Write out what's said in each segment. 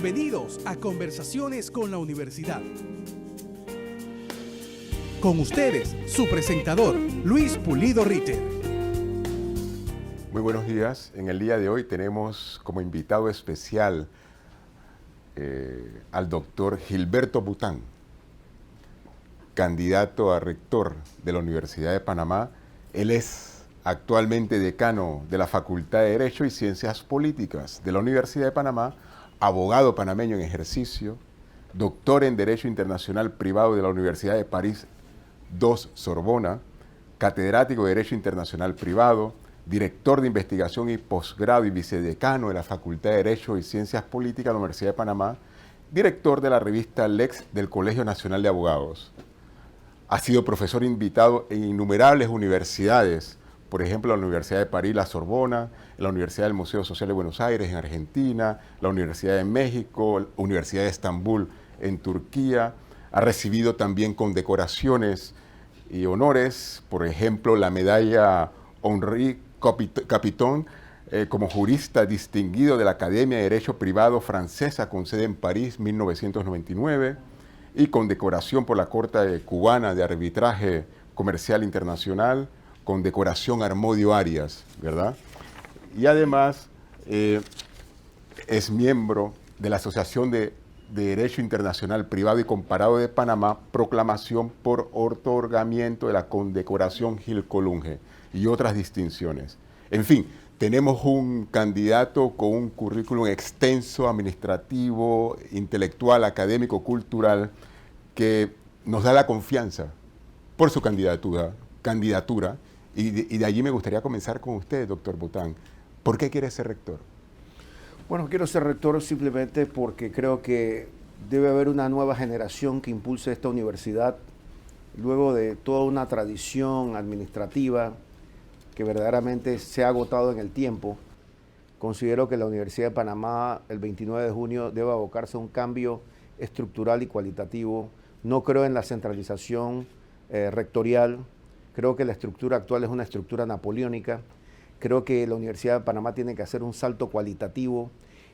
Bienvenidos a Conversaciones con la Universidad. Con ustedes, su presentador, Luis Pulido Ritter. Muy buenos días. En el día de hoy tenemos como invitado especial al doctor Gilberto Bután, candidato a rector de la Universidad de Panamá. Él es actualmente decano de la Facultad de Derecho y Ciencias Políticas de la Universidad de Panamá, abogado panameño en ejercicio, doctor en Derecho Internacional Privado de la Universidad de París II Sorbona, catedrático de Derecho Internacional Privado, director de investigación y posgrado y vicedecano de la Facultad de Derecho y Ciencias Políticas de la Universidad de Panamá, director de la revista Lex del Colegio Nacional de Abogados. Ha sido profesor invitado en innumerables universidades, por ejemplo, la Universidad de París, la Sorbona, la Universidad del Museo Social de Buenos Aires en Argentina, la Universidad de México, la Universidad de Estambul en Turquía. Ha recibido también condecoraciones y honores, por ejemplo, la medalla Henri Capiton como jurista distinguido de la Academia de Derecho Privado Francesa con sede en París, 1999, y condecoración por la Corte Cubana de Arbitraje Comercial Internacional, condecoración Armodio Arias, ¿verdad? Y además es miembro de la Asociación de Derecho Internacional Privado y Comparado de Panamá, proclamación por otorgamiento de la condecoración Gil Colunge y otras distinciones. En fin, tenemos un candidato con un currículum extenso, administrativo, intelectual, académico, cultural, que nos da la confianza por su candidatura, y de allí me gustaría comenzar con usted, doctor Bután. ¿Por qué quiere ser rector? Bueno, quiero ser rector simplemente porque creo que debe haber una nueva generación que impulse esta universidad luego de toda una tradición administrativa que verdaderamente se ha agotado en el tiempo. Considero que la Universidad de Panamá el 29 de junio debe abocarse a un cambio estructural y cualitativo. No creo en la centralización rectorial. Creo que la estructura actual es una estructura napoleónica. Creo que la Universidad de Panamá tiene que hacer un salto cualitativo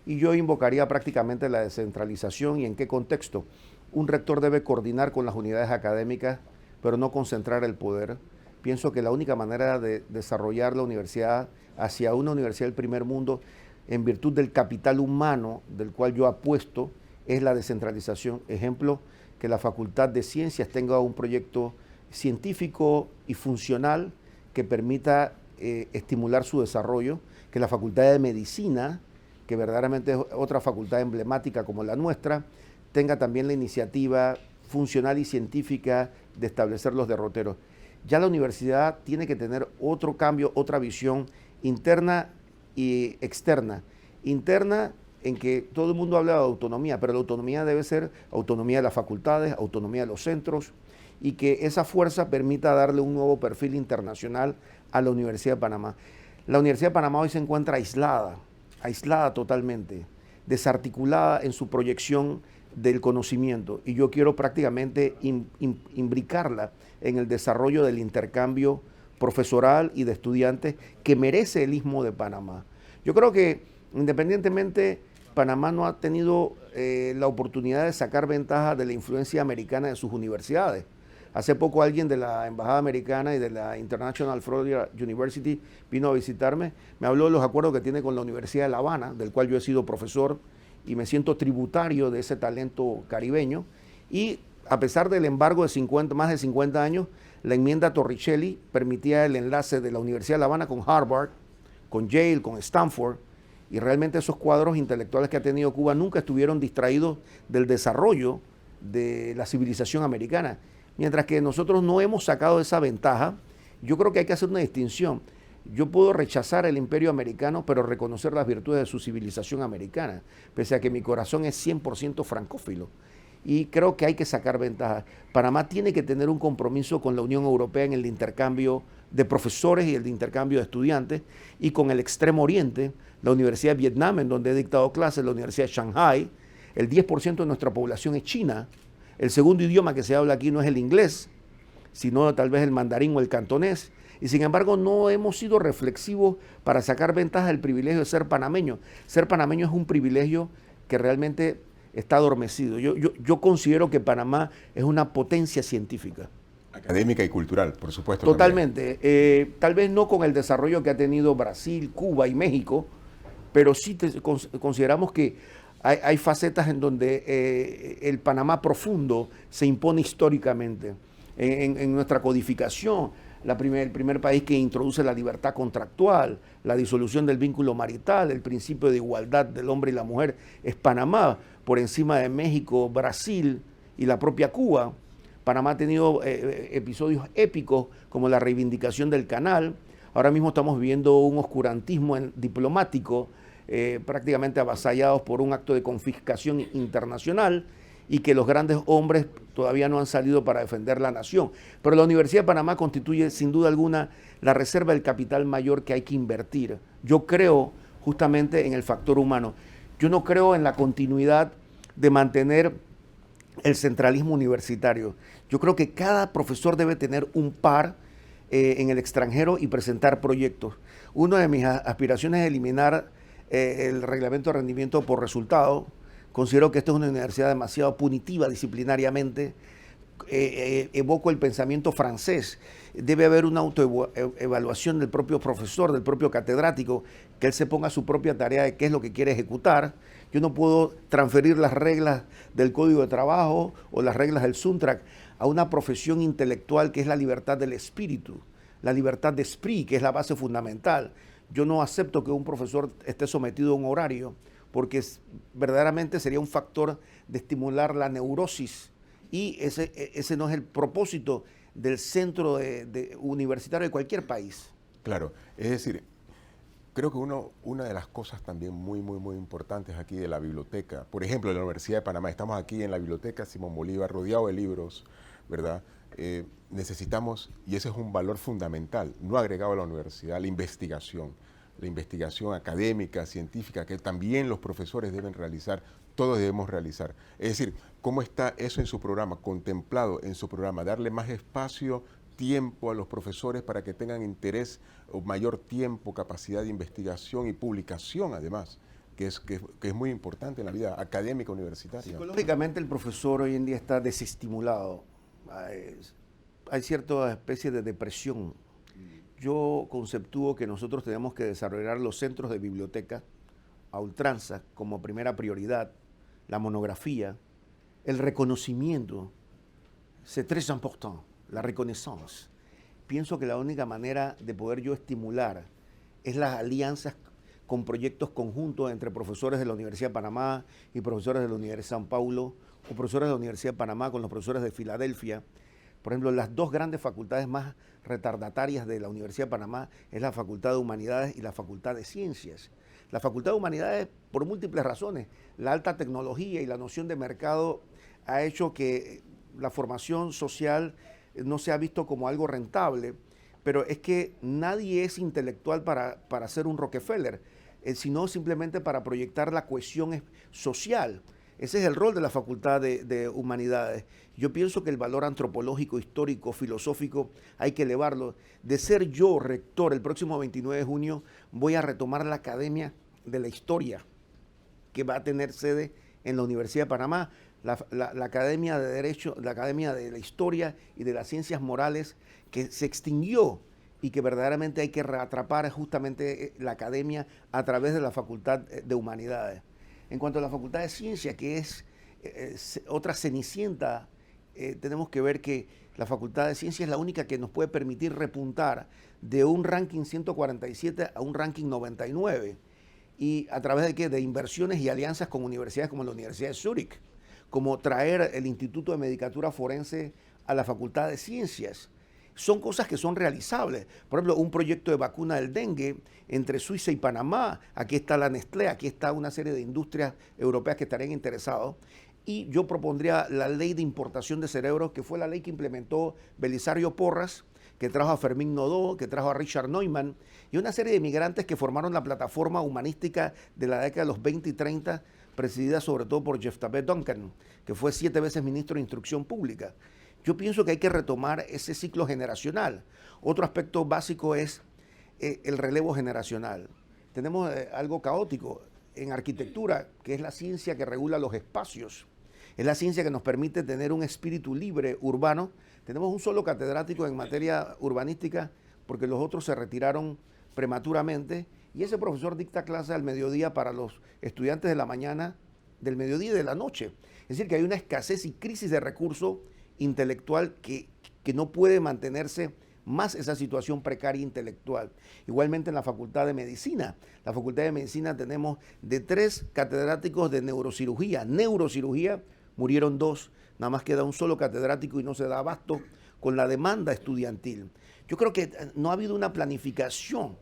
y yo invocaría prácticamente la descentralización. ¿Y en qué contexto? Un rector debe coordinar con las unidades académicas, pero no concentrar el poder. Pienso que la única manera de desarrollar la universidad hacia una universidad del primer mundo, en virtud del capital humano del cual yo apuesto, es la descentralización. Ejemplo, que la Facultad de Ciencias tenga un proyecto científico y funcional que permita estimular su desarrollo, que la Facultad de Medicina, que verdaderamente es otra facultad emblemática como la nuestra, tenga también la iniciativa funcional y científica de establecer los derroteros. Ya la universidad tiene que tener otro cambio, otra visión interna y externa. Interna en que todo el mundo habla de autonomía, pero la autonomía debe ser autonomía de las facultades, autonomía de los centros, y que esa fuerza permita darle un nuevo perfil internacional a la Universidad de Panamá. La Universidad de Panamá hoy se encuentra aislada totalmente, desarticulada en su proyección del conocimiento, y yo quiero prácticamente imbricarla en el desarrollo del intercambio profesoral y de estudiantes que merece el Istmo de Panamá. Yo creo que independientemente Panamá no ha tenido la oportunidad de sacar ventaja de la influencia americana de sus universidades. Hace poco alguien de la Embajada Americana y de la International Florida University vino a visitarme, me habló de los acuerdos que tiene con la Universidad de La Habana, del cual yo he sido profesor y me siento tributario de ese talento caribeño. Y a pesar del embargo de más de 50 años, la enmienda Torricelli permitía el enlace de la Universidad de La Habana con Harvard, con Yale, con Stanford, y realmente esos cuadros intelectuales que ha tenido Cuba nunca estuvieron distraídos del desarrollo de la civilización americana. Mientras que nosotros no hemos sacado esa ventaja, yo creo que hay que hacer una distinción. Yo puedo rechazar el imperio americano, pero reconocer las virtudes de su civilización americana, pese a que mi corazón es 100% francófilo. Y creo que hay que sacar ventaja. Panamá tiene que tener un compromiso con la Unión Europea en el intercambio de profesores y el de intercambio de estudiantes, y con el Extremo Oriente, la Universidad de Vietnam, en donde he dictado clases, la Universidad de Shanghai. El 10% de nuestra población es china. El segundo idioma que se habla aquí no es el inglés, sino tal vez el mandarín o el cantonés. Y sin embargo no hemos sido reflexivos para sacar ventaja del privilegio de ser panameño. Ser panameño es un privilegio que realmente está adormecido. Yo considero que Panamá es una potencia científica. Académica y cultural, por supuesto. Totalmente. Tal vez no con el desarrollo que ha tenido Brasil, Cuba y México, pero sí consideramos que hay facetas en donde el Panamá profundo se impone históricamente. En nuestra codificación, el primer país que introduce la libertad contractual, la disolución del vínculo marital, el principio de igualdad del hombre y la mujer es Panamá, por encima de México, Brasil y la propia Cuba. Panamá ha tenido episodios épicos como la reivindicación del canal. Ahora mismo estamos viviendo un oscurantismo diplomático, prácticamente avasallados por un acto de confiscación internacional, y que los grandes hombres todavía no han salido para defender la nación. Pero la Universidad de Panamá constituye sin duda alguna la reserva del capital mayor que hay que invertir. Yo creo justamente en el factor humano. Yo no creo en la continuidad de mantener el centralismo universitario. Yo creo que cada profesor debe tener un par en el extranjero y presentar proyectos. Una de mis aspiraciones es eliminar el reglamento de rendimiento por resultado. Considero que esta es una universidad demasiado punitiva disciplinariamente. Evoco el pensamiento francés. Debe haber una autoevaluación del propio profesor, del propio catedrático, que él se ponga su propia tarea de qué es lo que quiere ejecutar. Yo no puedo transferir las reglas del Código de Trabajo o las reglas del Suntrac a una profesión intelectual que es la libertad del espíritu, la libertad de esprit, que es la base fundamental. Yo no acepto que un profesor esté sometido a un horario, porque verdaderamente sería un factor de estimular la neurosis, y ese no es el propósito del centro universitario de cualquier país. Claro, es decir, creo que una de las cosas también muy importantes aquí de la biblioteca, por ejemplo, de la Universidad de Panamá, estamos aquí en la biblioteca Simón Bolívar, rodeado de libros, ¿verdad? Necesitamos, y ese es un valor fundamental, no agregado a la universidad, la investigación académica, científica, que también los profesores deben realizar, todos debemos realizar. Es decir, ¿cómo está eso en su programa, contemplado en su programa? Darle más espacio, tiempo a los profesores para que tengan interés o mayor tiempo, capacidad de investigación y publicación, además, que es muy importante en la vida académica universitaria. Psicológicamente el profesor hoy en día está desestimulado. Hay cierta especie de depresión. Yo conceptúo que nosotros tenemos que desarrollar los centros de biblioteca a ultranza como primera prioridad, la monografía, el reconocimiento, c'est très important, la reconnaissance. Pienso que la única manera de poder yo estimular es las alianzas con proyectos conjuntos entre profesores de la Universidad de Panamá y profesores de la Universidad de São Paulo, o profesores de la Universidad de Panamá con los profesores de Filadelfia. Por ejemplo, las dos grandes facultades más retardatarias de la Universidad de Panamá es la Facultad de Humanidades y la Facultad de Ciencias. La Facultad de Humanidades, por múltiples razones, la alta tecnología y la noción de mercado ha hecho que la formación social no se ha visto como algo rentable, pero es que nadie es intelectual para ser un Rockefeller, sino simplemente para proyectar la cohesión social. Ese es el rol de la Facultad de Humanidades. Yo pienso que el valor antropológico, histórico, filosófico, hay que elevarlo. De ser yo rector el próximo 29 de junio, voy a retomar la Academia de la Historia, que va a tener sede en la Universidad de Panamá, la Academia de Derecho, la Academia de la Historia y de las Ciencias Morales, que se extinguió y que verdaderamente hay que reatrapar justamente la Academia a través de la Facultad de Humanidades. En cuanto a la Facultad de Ciencia, que es otra cenicienta, tenemos que ver que la Facultad de Ciencia es la única que nos puede permitir repuntar de un ranking 147 a un ranking 99. ¿Y a través de qué? De inversiones y alianzas con universidades como la Universidad de Zúrich, como traer el Instituto de Medicatura Forense a la Facultad de Ciencias. Son cosas que son realizables. Por ejemplo, un proyecto de vacuna del dengue entre Suiza y Panamá. Aquí está la Nestlé, aquí está una serie de industrias europeas que estarían interesados. Y yo propondría la ley de importación de cerebros, que fue la ley que implementó Belisario Porras, que trajo a Fermín Nodó, que trajo a Richard Neumann, y una serie de migrantes que formaron la plataforma humanística de la década de los 20 y 30, presidida sobre todo por Jephthah Duncan, que fue 7 veces ministro de Instrucción Pública. Yo pienso que hay que retomar ese ciclo generacional. Otro aspecto básico es el relevo generacional. Tenemos algo caótico. en arquitectura, que es la ciencia que regula los espacios, es la ciencia que nos permite tener un espíritu libre urbano. Tenemos un solo catedrático en materia urbanística porque los otros se retiraron prematuramente y ese profesor dicta clase al mediodía para los estudiantes de la mañana, del mediodía y de la noche. Es decir, que hay una escasez y crisis de recurso intelectual que no puede mantenerse más esa situación precaria intelectual. Igualmente en la Facultad de Medicina. La Facultad de Medicina tenemos de 3 catedráticos de neurocirugía. Neurocirugía murieron 2, nada más queda un solo catedrático y no se da abasto con la demanda estudiantil. Yo creo que no ha habido una planificación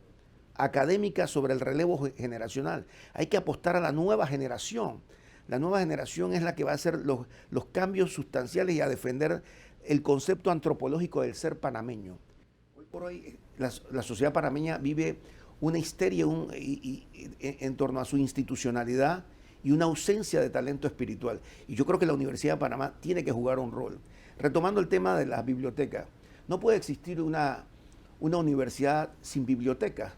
académica sobre el relevo generacional. Hay que apostar a la nueva generación. La nueva generación es la que va a hacer los cambios sustanciales y a defender el concepto antropológico del ser panameño. Hoy por hoy la sociedad panameña vive una histeria en torno a su institucionalidad y una ausencia de talento espiritual. Y yo creo que la Universidad de Panamá tiene que jugar un rol. Retomando el tema de las bibliotecas, no puede existir una universidad sin biblioteca.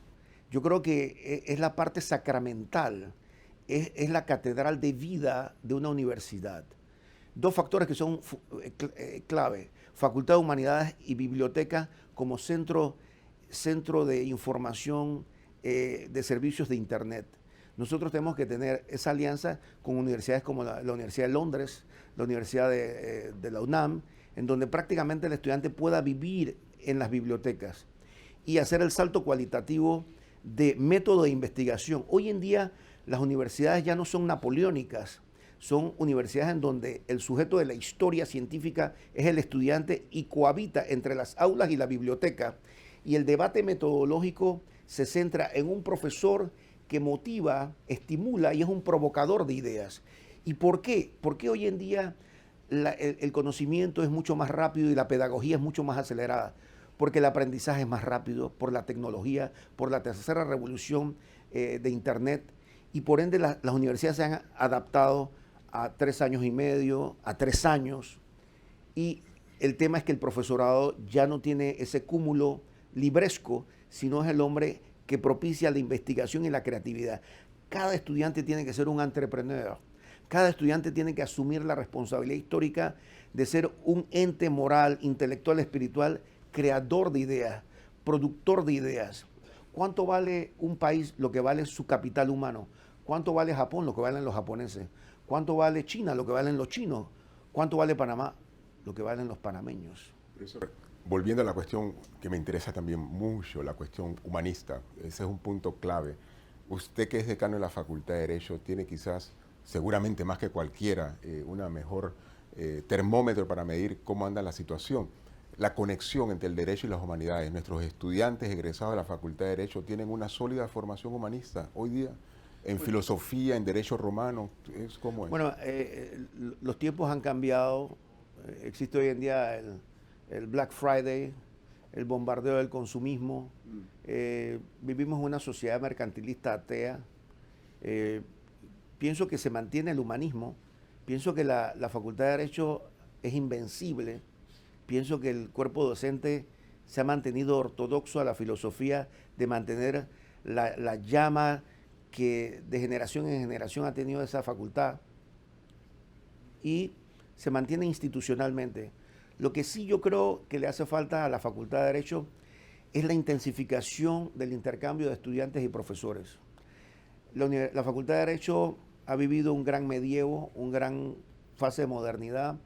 Yo creo que es la parte sacramental, es la catedral de vida de una universidad. 2 factores que son clave: Facultad de Humanidades y biblioteca como centro de información de servicios de Internet. Nosotros tenemos que tener esa alianza con universidades como la Universidad de Londres, la Universidad de la UNAM, en donde prácticamente el estudiante pueda vivir en las bibliotecas y hacer el salto cualitativo de método de investigación. Hoy en día las universidades ya no son napoleónicas, son universidades en donde el sujeto de la historia científica es el estudiante y cohabita entre las aulas y la biblioteca, y el debate metodológico se centra en un profesor que motiva, estimula y es un provocador de ideas. ¿Y por qué? Porque hoy en día el conocimiento es mucho más rápido y la pedagogía es mucho más acelerada, porque el aprendizaje es más rápido, por la tecnología, por la tercera revolución de Internet, y por ende las universidades se han adaptado a 3 años y medio, a 3 años, y el tema es que el profesorado ya no tiene ese cúmulo libresco, sino es el hombre que propicia la investigación y la creatividad. Cada estudiante tiene que ser un entrepreneur. Cada estudiante tiene que asumir la responsabilidad histórica de ser un ente moral, intelectual, espiritual, creador de ideas, productor de ideas. ¿Cuánto vale un país? Lo que vale su capital humano. ¿Cuánto vale Japón? Lo que valen los japoneses. ¿Cuánto vale China? Lo que valen los chinos. ¿Cuánto vale Panamá? Lo que valen los panameños. Volviendo a la cuestión que me interesa también mucho, la cuestión humanista, ese es un punto clave. Usted, que es decano de la Facultad de Derecho, tiene quizás, seguramente más que cualquiera, una mejor termómetro para medir cómo anda la situación. La conexión entre el derecho y las humanidades. Nuestros estudiantes egresados de la Facultad de Derecho tienen una sólida formación humanista hoy día, en filosofía, en derecho romano. ¿Cómo es? Bueno, los tiempos han cambiado. Existe hoy en día el Black Friday, el bombardeo del consumismo. Vivimos en una sociedad mercantilista atea. Pienso que se mantiene el humanismo. Pienso que la Facultad de Derecho es invencible. Pienso que el cuerpo docente se ha mantenido ortodoxo a la filosofía de mantener la llama que de generación en generación ha tenido esa facultad, y se mantiene institucionalmente. Lo que sí yo creo que le hace falta a la Facultad de Derecho es la intensificación del intercambio de estudiantes y profesores. La Facultad de Derecho ha vivido un gran medievo, una gran fase de modernidad,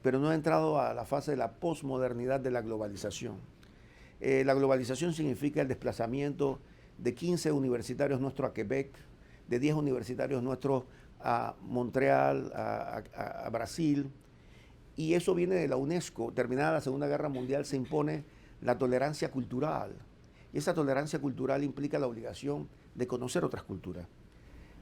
pero no ha entrado a la fase de la posmodernidad de la globalización. La globalización significa el desplazamiento de 15 universitarios nuestros a Quebec, de 10 universitarios nuestros a Montreal, a Brasil, y eso viene de la UNESCO. Terminada la Segunda Guerra Mundial se impone la tolerancia cultural, y esa tolerancia cultural implica la obligación de conocer otras culturas.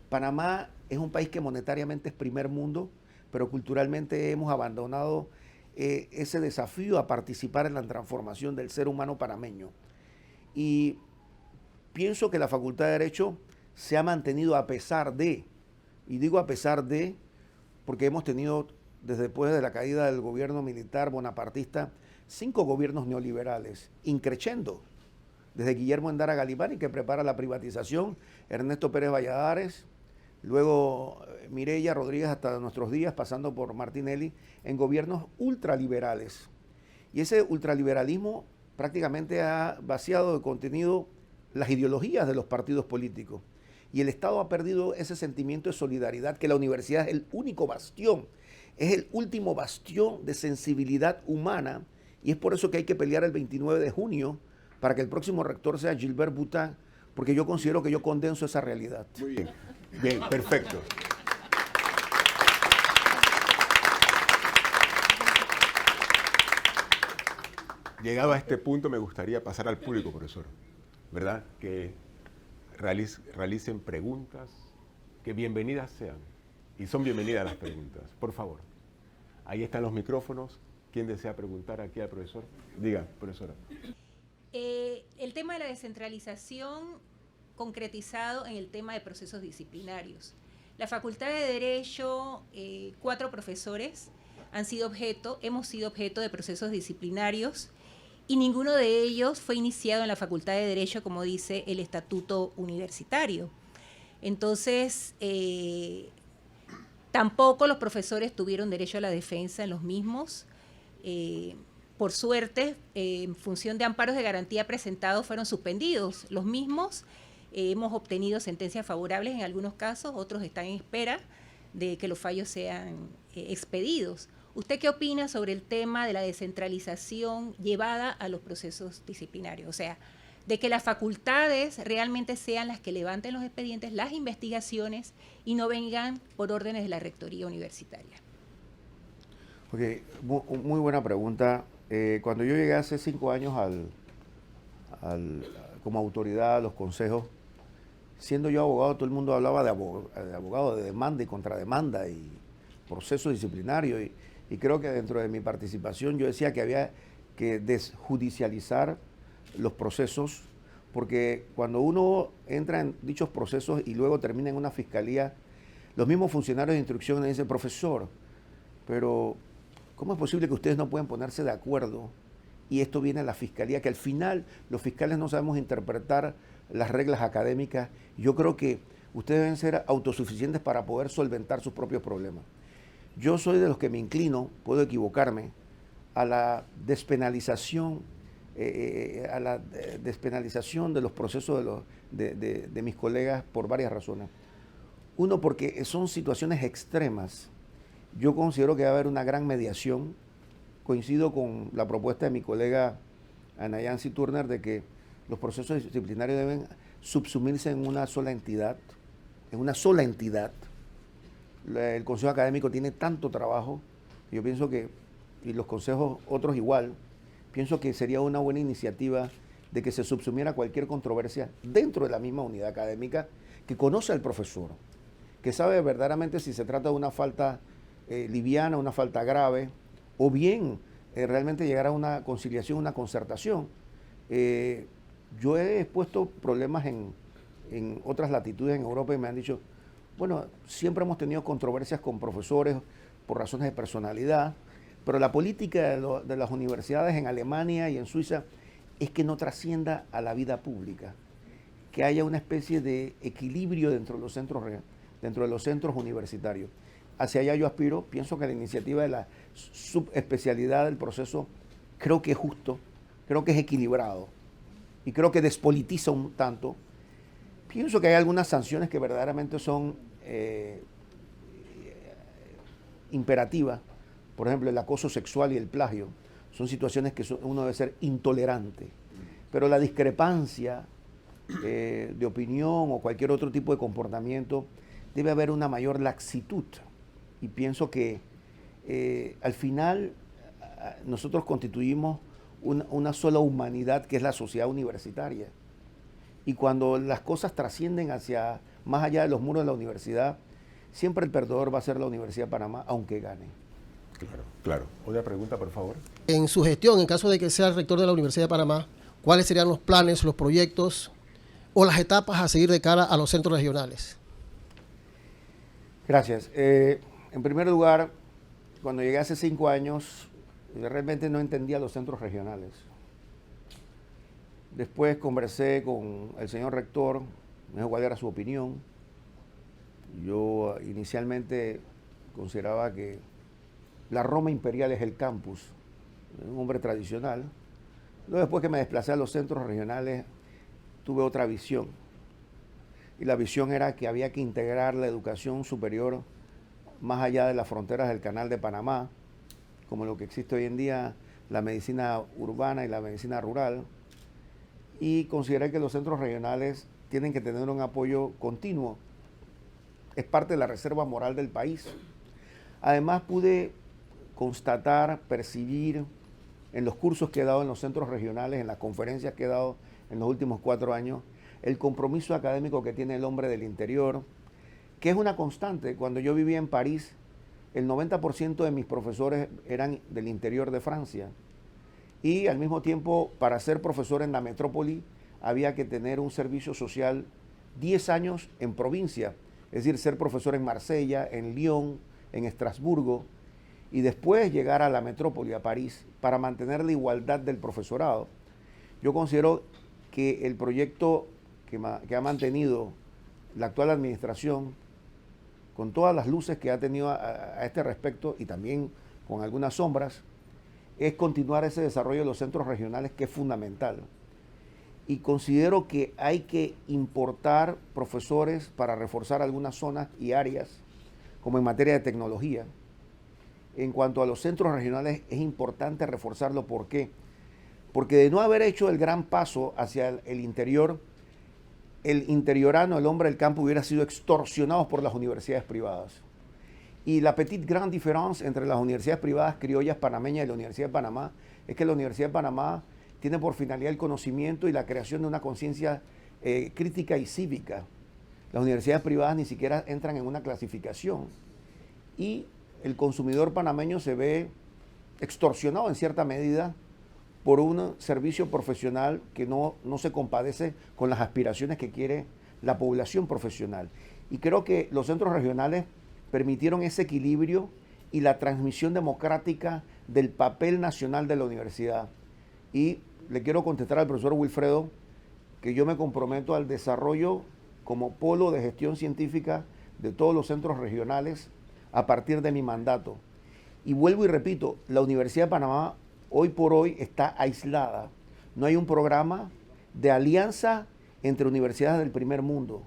Panamá es un país que monetariamente es primer mundo, pero culturalmente hemos abandonado ese desafío a participar en la transformación del ser humano panameño. Y pienso que la Facultad de Derecho se ha mantenido a pesar de, y digo a pesar de, porque hemos tenido desde después de la caída del gobierno militar bonapartista 5 gobiernos neoliberales, increciendo, desde Guillermo Endara Galipani, que prepara la privatización, Ernesto Pérez Valladares, luego Mireya Rodríguez hasta nuestros días, pasando por Martinelli, en gobiernos ultraliberales. Y ese ultraliberalismo prácticamente ha vaciado de contenido las ideologías de los partidos políticos. Y el Estado ha perdido ese sentimiento de solidaridad, que la universidad es el único bastión, es el último bastión de sensibilidad humana, y es por eso que hay que pelear el 29 de junio para que el próximo rector sea Gilbert Boutin, porque yo considero que yo condenso esa realidad. Muy bien, bien, perfecto. Llegado a este punto, me gustaría pasar al público, profesor, ¿verdad? Que realicen preguntas, que bienvenidas sean. Y son bienvenidas las preguntas, por favor. Ahí están los micrófonos. ¿Quién desea preguntar aquí al profesor? Diga, profesora. El tema de la descentralización concretizado en el tema de procesos disciplinarios. La Facultad de Derecho, 4 profesores hemos sido objeto de procesos disciplinarios y ninguno de ellos fue iniciado en la Facultad de Derecho, como dice el estatuto universitario. Entonces, tampoco los profesores tuvieron derecho a la defensa en los mismos. Por suerte, en función de amparos de garantía presentados, fueron suspendidos los mismos. Hemos obtenido sentencias favorables en algunos casos, otros están en espera de que los fallos sean expedidos. ¿Usted qué opina sobre el tema de la descentralización llevada a los procesos disciplinarios? O sea, de que las facultades realmente sean las que levanten los expedientes, las investigaciones, y no vengan por órdenes de la rectoría universitaria. Okay, muy buena pregunta. Cuando yo llegué hace 5 años como autoridad a los consejos, siendo yo abogado, todo el mundo hablaba de abogado de demanda y contrademanda y proceso disciplinario. Y creo que dentro de mi participación yo decía que había que desjudicializar los procesos, porque cuando uno entra en dichos procesos y luego termina en una fiscalía, los mismos funcionarios de instrucción le dicen, profesor, pero ¿cómo es posible que ustedes no puedan ponerse de acuerdo? Y esto viene a la fiscalía, que al final los fiscales no sabemos interpretar las reglas académicas. Yo creo que ustedes deben ser autosuficientes para poder solventar sus propios problemas. Yo soy de los que me inclino, puedo equivocarme, a la despenalización, de los procesos de mis colegas por varias razones. Uno, porque son situaciones extremas. Yo considero que va a haber una gran mediación. Coincido con la propuesta de mi colega Ana Yancy Turner de que los procesos disciplinarios deben subsumirse en una sola entidad, El Consejo Académico tiene tanto trabajo, yo pienso que, y los consejos otros igual, pienso que sería una buena iniciativa de que se subsumiera cualquier controversia dentro de la misma unidad académica, que conoce al profesor, que sabe verdaderamente si se trata de una falta liviana, una falta grave, o bien realmente llegar a una conciliación, una concertación. Yo he expuesto problemas en otras latitudes en Europa y me han dicho, bueno, siempre hemos tenido controversias con profesores por razones de personalidad, pero la política de las universidades en Alemania y en Suiza es que no trascienda a la vida pública, que haya una especie de equilibrio dentro de los centros universitarios. Hacia allá yo aspiro. Pienso que la iniciativa de la subespecialidad del proceso creo que es justo, creo que es equilibrado y creo que despolitiza un tanto. Pienso que hay algunas sanciones que verdaderamente son imperativas. Por ejemplo, el acoso sexual y el plagio son situaciones que uno debe ser intolerante. Pero la discrepancia de opinión o cualquier otro tipo de comportamiento, debe haber una mayor laxitud. Y pienso que al final nosotros constituimos una sola humanidad, que es la sociedad universitaria. Y cuando las cosas trascienden hacia más allá de los muros de la universidad, siempre el perdedor va a ser la Universidad de Panamá, aunque gane. Claro, claro. Otra pregunta, por favor. En su gestión, en caso de que sea el rector de la Universidad de Panamá, ¿cuáles serían los planes, los proyectos o las etapas a seguir de cara a los centros regionales? Gracias. En primer lugar, cuando llegué hace 5 años, realmente no entendía los centros regionales. Después conversé con el señor rector, me dijo cuál era su opinión. Yo inicialmente consideraba que la Roma imperial es el campus, un hombre tradicional. Luego, después que me desplacé a los centros regionales, tuve otra visión. Y la visión era que había que integrar la educación superior más allá de las fronteras del Canal de Panamá, como lo que existe hoy en día, la medicina urbana y la medicina rural. Y consideré que los centros regionales tienen que tener un apoyo continuo. Es parte de la reserva moral del país. Además, pude constatar, percibir en los cursos que he dado en los centros regionales, en las conferencias que he dado en los últimos 4 años, el compromiso académico que tiene el hombre del interior, que es una constante. Cuando yo vivía en París, el 90% de mis profesores eran del interior de Francia. Y al mismo tiempo, para ser profesor en la metrópoli, había que tener un servicio social 10 años en provincia, es decir, ser profesor en Marsella, en Lyon, en Estrasburgo, y después llegar a la metrópoli, a París, para mantener la igualdad del profesorado. Yo considero que el proyecto que ha mantenido la actual administración, con todas las luces que ha tenido a este respecto y también con algunas sombras, es continuar ese desarrollo de los centros regionales, que es fundamental. Y considero que hay que importar profesores para reforzar algunas zonas y áreas, como en materia de tecnología. En cuanto a los centros regionales, es importante reforzarlo. ¿Por qué? Porque de no haber hecho el gran paso hacia el interior, el interiorano, el hombre del campo, hubiera sido extorsionado por las universidades privadas. Y la petite grande différence entre las universidades privadas criollas panameñas y la Universidad de Panamá es que la Universidad de Panamá tiene por finalidad el conocimiento y la creación de una conciencia crítica y cívica. Las universidades privadas ni siquiera entran en una clasificación. Y el consumidor panameño se ve extorsionado en cierta medida por un servicio profesional que no se compadece con las aspiraciones que quiere la población profesional. Y creo que los centros regionales permitieron ese equilibrio y la transmisión democrática del papel nacional de la universidad. Y le quiero contestar al profesor Wilfredo que yo me comprometo al desarrollo como polo de gestión científica de todos los centros regionales a partir de mi mandato. Y vuelvo y repito, la Universidad de Panamá hoy por hoy está aislada. No hay un programa de alianza entre universidades del primer mundo.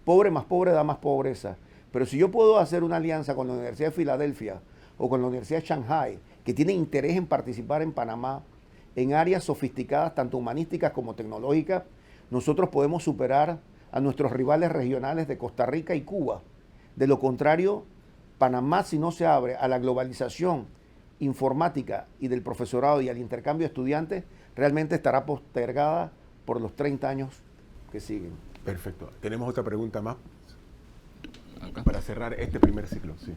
Pobre más pobre da más pobreza. Pero si yo puedo hacer una alianza con la Universidad de Filadelfia o con la Universidad de Shanghai, que tiene interés en participar en Panamá, en áreas sofisticadas, tanto humanísticas como tecnológicas, nosotros podemos superar a nuestros rivales regionales de Costa Rica y Cuba. De lo contrario, Panamá, si no se abre a la globalización informática y del profesorado y al intercambio de estudiantes, realmente estará postergada por los 30 años que siguen. Perfecto. ¿Tenemos otra pregunta más? Acá. Para cerrar este primer ciclo. Sí.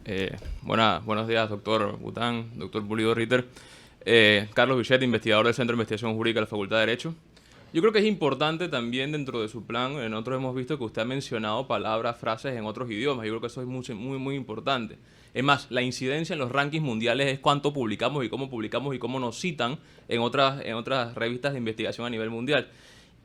Buenos días, doctor Bután, doctor Pulido Ritter. Carlos Bichette, investigador del Centro de Investigación Jurídica de la Facultad de Derecho. Yo creo que es importante también dentro de su plan, nosotros hemos visto que usted ha mencionado palabras, frases en otros idiomas. Yo creo que eso es muy importante. Es más, la incidencia en los rankings mundiales es cuánto publicamos y cómo nos citan en otras revistas de investigación a nivel mundial.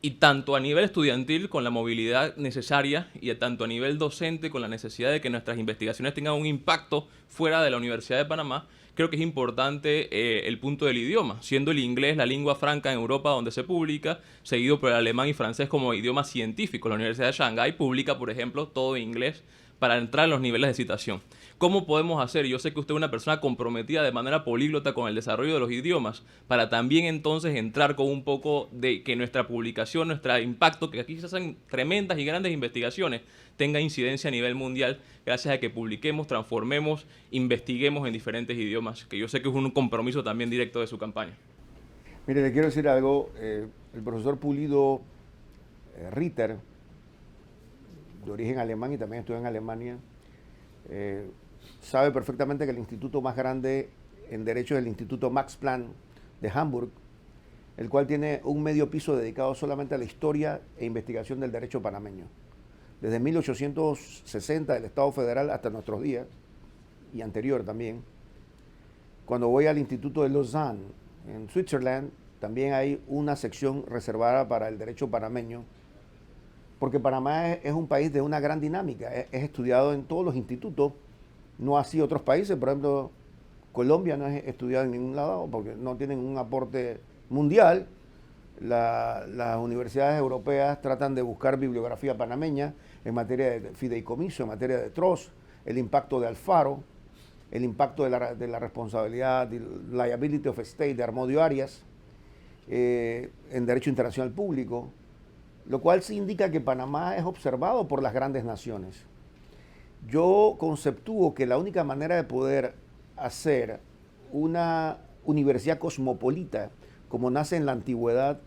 Y tanto a nivel estudiantil, con la movilidad necesaria, y tanto a nivel docente, con la necesidad de que nuestras investigaciones tengan un impacto fuera de la Universidad de Panamá, creo que es importante el punto del idioma, siendo el inglés la lengua franca en Europa donde se publica, seguido por el alemán y francés como idioma científico. La Universidad de Shanghái publica, por ejemplo, todo en inglés para entrar en los niveles de citación. ¿Cómo podemos hacer? Yo sé que usted es una persona comprometida de manera políglota con el desarrollo de los idiomas, para también entonces entrar con un poco de que nuestra publicación, nuestro impacto, que aquí se hacen tremendas y grandes investigaciones, tenga incidencia a nivel mundial, gracias a que publiquemos, transformemos, investiguemos en diferentes idiomas, que yo sé que es un compromiso también directo de su campaña. Mire, le quiero decir algo. El profesor Pulido Ritter, de origen alemán y también estudió en Alemania, sabe perfectamente que el instituto más grande en Derecho es el Instituto Max Planck de Hamburg, el cual tiene un medio piso dedicado solamente a la historia e investigación del derecho panameño. Desde 1860 del Estado Federal hasta nuestros días, y anterior también. Cuando voy al Instituto de Lausanne, en Switzerland, también hay una sección reservada para el derecho panameño. porque Panamá es un país de una gran dinámica, es estudiado en todos los institutos, no así otros países, por ejemplo, Colombia no es estudiado en ningún lado porque no tienen un aporte mundial. Las universidades europeas tratan de buscar bibliografía panameña en materia de fideicomiso, en materia de trust, el impacto de Alfaro, el impacto de la responsabilidad, de liability of state de Armodio Arias, en derecho internacional público, lo cual sí indica que Panamá es observado por las grandes naciones. Yo conceptúo que la única manera de poder hacer una universidad cosmopolita, como nace en la antigüedad,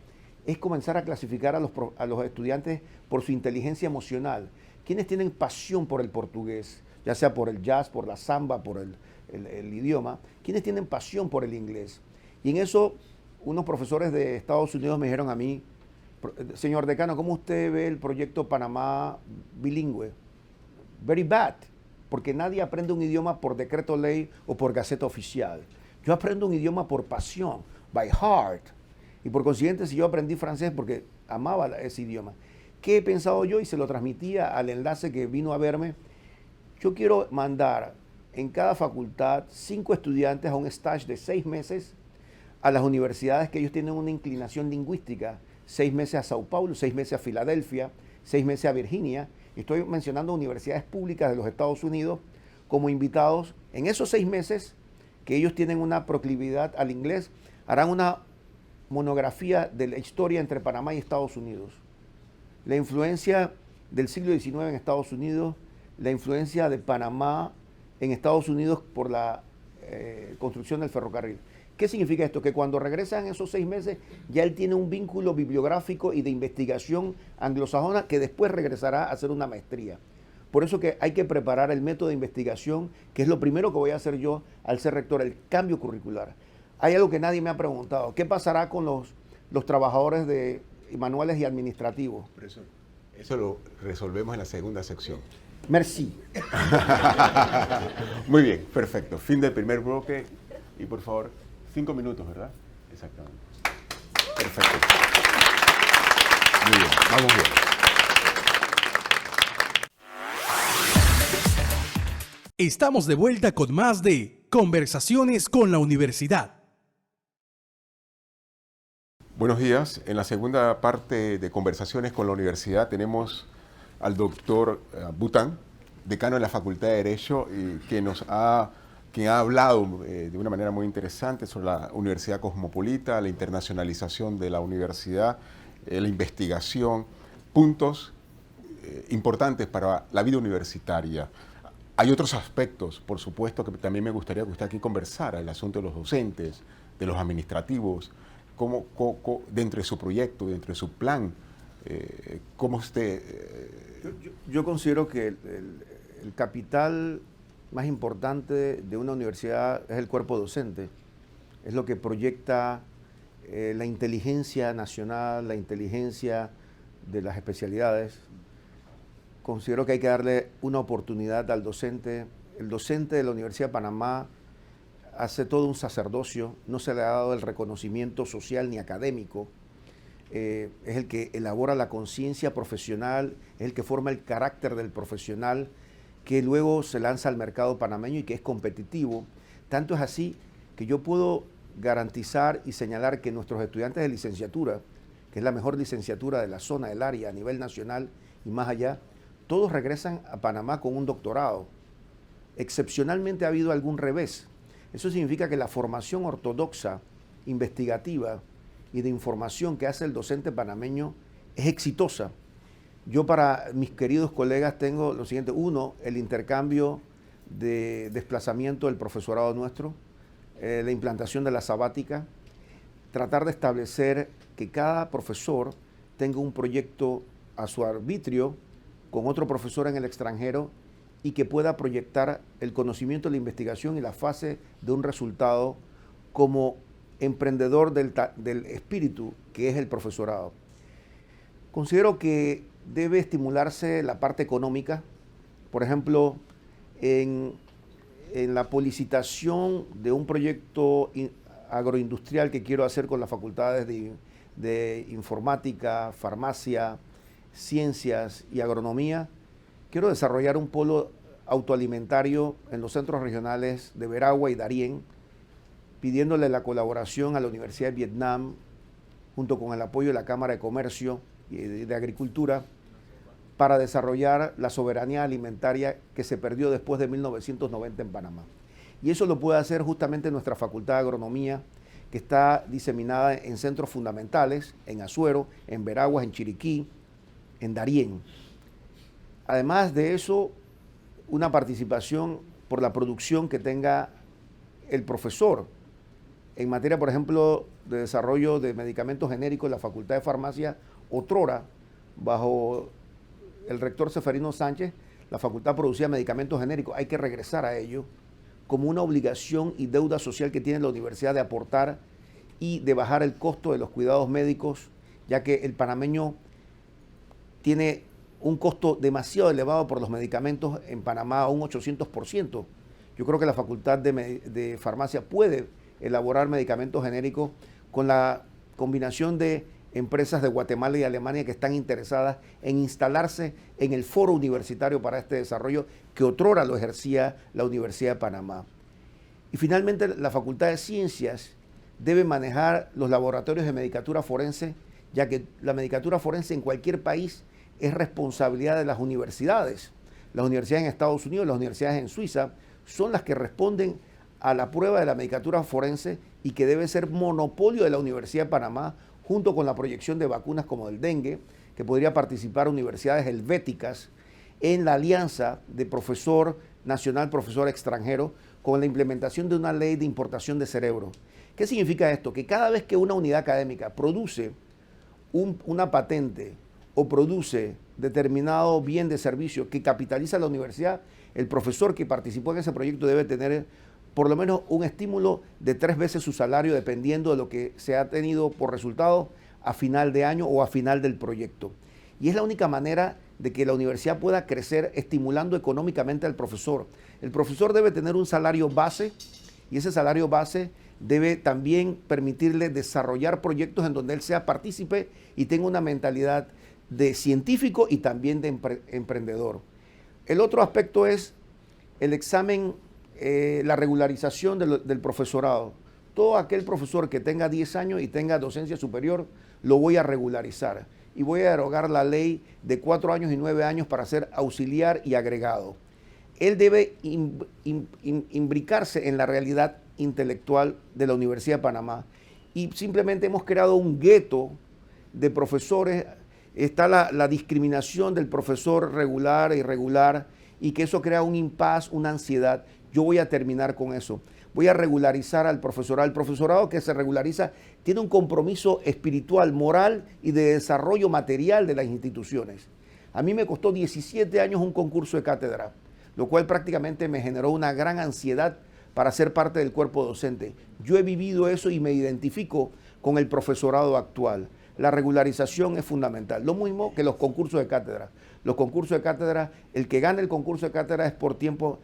es comenzar a clasificar a los estudiantes por su inteligencia emocional. Quienes tienen pasión por el portugués, ya sea por el jazz, por la samba, por el idioma, quienes tienen pasión por el inglés. Y en eso, unos profesores de Estados Unidos me dijeron a mí, señor decano, ¿cómo usted ve el proyecto Panamá bilingüe? Very bad, porque nadie aprende un idioma por decreto ley o por gaceta oficial. Yo aprendo un idioma por pasión, by heart. Y por consiguiente, si yo aprendí francés porque amaba ese idioma, ¿qué he pensado yo? Y se lo transmitía al enlace que vino a verme. Yo quiero mandar en cada facultad 5 estudiantes a un stage de 6 meses a las universidades que ellos tienen una inclinación lingüística. 6 meses a Sao Paulo, 6 meses a Filadelfia, 6 meses a Virginia. Estoy mencionando universidades públicas de los Estados Unidos como invitados. En esos 6 meses que ellos tienen una proclividad al inglés, harán una monografía de la historia entre Panamá y Estados Unidos. La influencia del siglo XIX en Estados Unidos, la influencia de Panamá en Estados Unidos por la construcción del ferrocarril. ¿Qué significa esto? Que cuando regresan esos 6 meses, ya él tiene un vínculo bibliográfico y de investigación anglosajona que después regresará a hacer una maestría. Por eso que hay que preparar el método de investigación, que es lo primero que voy a hacer yo al ser rector, el cambio curricular. Hay algo que nadie me ha preguntado. ¿Qué pasará con los trabajadores de manuales y administrativos? Eso lo resolvemos en la segunda sección. Merci. Muy bien, perfecto. Fin del primer bloque. Y por favor, 5 minutos, ¿verdad? Exactamente. Perfecto. Muy bien, vamos bien. Estamos de vuelta con más de Conversaciones con la Universidad. Buenos días. En la segunda parte de Conversaciones con la Universidad tenemos al doctor Bután, decano de la Facultad de Derecho, quien ha hablado de una manera muy interesante sobre la universidad cosmopolita, la internacionalización de la universidad, la investigación, puntos importantes para la vida universitaria. Hay otros aspectos, por supuesto, que también me gustaría que usted aquí conversara, el asunto de los docentes, de los administrativos, cómo dentro de su proyecto, dentro de su plan, cómo usted... Yo considero que el capital más importante de una universidad es el cuerpo docente. Es lo que proyecta la inteligencia nacional, la inteligencia de las especialidades. Considero que hay que darle una oportunidad al docente. El docente de la Universidad de Panamá hace todo un sacerdocio, no se le ha dado el reconocimiento social ni académico. Es el que elabora la conciencia profesional, es el que forma el carácter del profesional, que luego se lanza al mercado panameño y que es competitivo. Tanto es así que yo puedo garantizar y señalar que nuestros estudiantes de licenciatura, que es la mejor licenciatura de la zona, del área, a nivel nacional y más allá, todos regresan a Panamá con un doctorado. Excepcionalmente ha habido algún revés. Eso significa que la formación ortodoxa, investigativa y de información que hace el docente panameño es exitosa. Yo para mis queridos colegas tengo lo siguiente. Uno, el intercambio de desplazamiento del profesorado nuestro, la implantación de la sabática, tratar de establecer que cada profesor tenga un proyecto a su arbitrio con otro profesor en el extranjero y que pueda proyectar el conocimiento, la investigación y la fase de un resultado como emprendedor del espíritu que es el profesorado. Considero que debe estimularse la parte económica. Por ejemplo, en la policitación de un proyecto agroindustrial que quiero hacer con las facultades de informática, farmacia, Ciencias y Agronomía, quiero desarrollar un polo autoalimentario en los centros regionales de Veragua y Darién, pidiéndole la colaboración a la Universidad de Vietnam, junto con el apoyo de la Cámara de Comercio y de Agricultura, para desarrollar la soberanía alimentaria que se perdió después de 1990 en Panamá. Y eso lo puede hacer justamente nuestra Facultad de Agronomía, que está diseminada en centros fundamentales, en Azuero, en Veraguas, en Chiriquí, en Darién. Además de eso, una participación por la producción que tenga el profesor en materia, por ejemplo, de desarrollo de medicamentos genéricos en la Facultad de Farmacia. Otrora, bajo el rector Seferino Sánchez, la facultad producía medicamentos genéricos. Hay que regresar a ello como una obligación y deuda social que tiene la universidad de aportar y de bajar el costo de los cuidados médicos, ya que el panameño tiene un costo demasiado elevado por los medicamentos en Panamá, un 800%. Yo creo que la Facultad de Farmacia puede elaborar medicamentos genéricos con la combinación de empresas de Guatemala y Alemania que están interesadas en instalarse en el foro universitario para este desarrollo que otrora lo ejercía la Universidad de Panamá. Y finalmente, la Facultad de Ciencias debe manejar los laboratorios de medicatura forense, ya que la medicatura forense en cualquier país es responsabilidad de las universidades. Las universidades en Estados Unidos, las universidades en Suiza, son las que responden a la prueba de la medicatura forense y que debe ser monopolio de la Universidad de Panamá, junto con la proyección de vacunas como el dengue, que podría participar universidades helvéticas en la alianza de profesor nacional, profesor extranjero, con la implementación de una ley de importación de cerebro. ¿Qué significa esto? Que cada vez que una unidad académica produce una patente o produce determinado bien de servicio que capitaliza la universidad, el profesor que participó en ese proyecto debe tener por lo menos un estímulo de 3 veces su salario, dependiendo de lo que se ha tenido por resultado a final de año o a final del proyecto. Y es la única manera de que la universidad pueda crecer estimulando económicamente al profesor. El profesor debe tener un salario base y ese salario base debe también permitirle desarrollar proyectos en donde él sea partícipe y tenga una mentalidad de científico y también de emprendedor. El otro aspecto es el examen, la regularización del profesorado. Todo aquel profesor que tenga 10 años y tenga docencia superior, lo voy a regularizar. Y voy a derogar la ley de 4 años y 9 años para ser auxiliar y agregado. Él debe imbricarse en la realidad intelectual de la Universidad de Panamá. Y simplemente hemos creado un gueto de profesores. Está la discriminación del profesor regular e irregular, y que eso crea un impas, una ansiedad. Yo voy a terminar con eso. Voy a regularizar al profesorado. El profesorado que se regulariza tiene un compromiso espiritual, moral y de desarrollo material de las instituciones. A mí me costó 17 años un concurso de cátedra, lo cual prácticamente me generó una gran ansiedad para ser parte del cuerpo docente. Yo he vivido eso y me identifico con el profesorado actual. La regularización es fundamental. Lo mismo que los concursos de cátedra. Los concursos de cátedra, el que gane el concurso de cátedra es por tiempo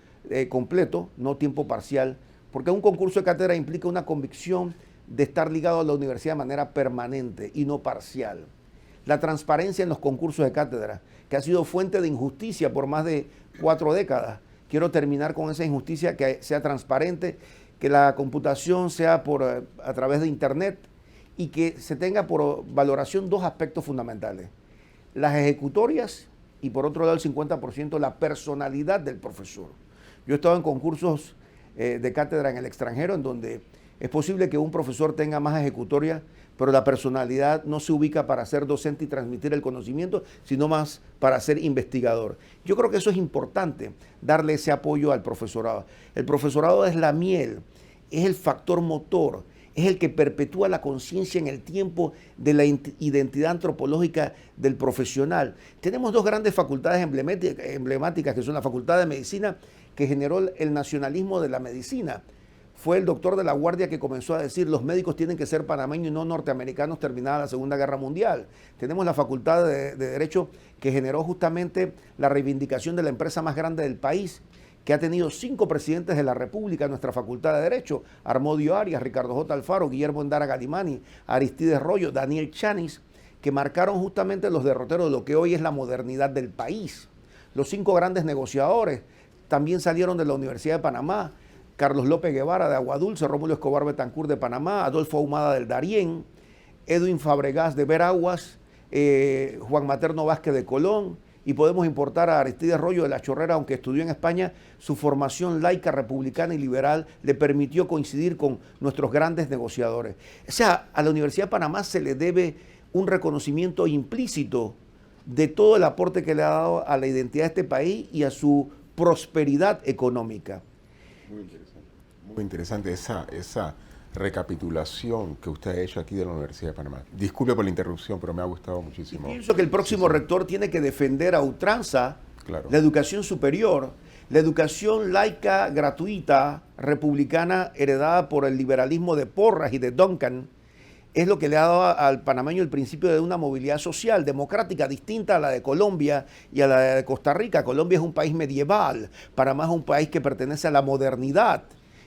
completo, no tiempo parcial, porque un concurso de cátedra implica una convicción de estar ligado a la universidad de manera permanente y no parcial. La transparencia en los concursos de cátedra, que ha sido fuente de injusticia por más de 4 décadas. Quiero terminar con esa injusticia, que sea transparente, que la computación sea a través de internet, y que se tenga por valoración 2 aspectos fundamentales: las ejecutorias y, por otro lado, el 50% la personalidad del profesor. Yo he estado en concursos de cátedra en el extranjero, en donde es posible que un profesor tenga más ejecutorias, pero la personalidad no se ubica para ser docente y transmitir el conocimiento, sino más para ser investigador. Yo creo que eso es importante, darle ese apoyo al profesorado. El profesorado es la miel, es el factor motor, es el que perpetúa la conciencia en el tiempo de la identidad antropológica del profesional. Tenemos 2 grandes facultades emblemáticas, que son la Facultad de Medicina, que generó el nacionalismo de la medicina. Fue el doctor de la Guardia que comenzó a decir: los médicos tienen que ser panameños y no norteamericanos terminada la Segunda Guerra Mundial. Tenemos la Facultad de Derecho, que generó justamente la reivindicación de la empresa más grande del país, que ha tenido 5 presidentes de la República, nuestra Facultad de Derecho: Armodio Arias, Ricardo J. Alfaro, Guillermo Endara Galimani, Aristides Rollo, Daniel Chanis, que marcaron justamente los derroteros de lo que hoy es la modernidad del país. Los 5 grandes negociadores también salieron de la Universidad de Panamá: Carlos López Guevara de Aguadulce, Rómulo Escobar Betancourt de Panamá, Adolfo Ahumada del Darién, Edwin Fabregas de Veraguas, Juan Materno Vázquez de Colón, y podemos importar a Aristides Rollo de la Chorrera, aunque estudió en España. Su formación laica, republicana y liberal le permitió coincidir con nuestros grandes negociadores. O sea, a la Universidad de Panamá se le debe un reconocimiento implícito de todo el aporte que le ha dado a la identidad de este país y a su prosperidad económica. Muy interesante esa recapitulación que usted ha hecho aquí de la Universidad de Panamá. Disculpe por la interrupción, pero me ha gustado muchísimo. Y pienso que el próximo rector tiene que defender a ultranza Claro. la educación superior, la educación laica, gratuita, republicana, heredada por el liberalismo de Porras y de Duncan. Es lo que le ha dado al panameño el principio de una movilidad social, democrática, distinta a la de Colombia y a la de Costa Rica. Colombia es un país medieval, Panamá es un país que pertenece a la modernidad.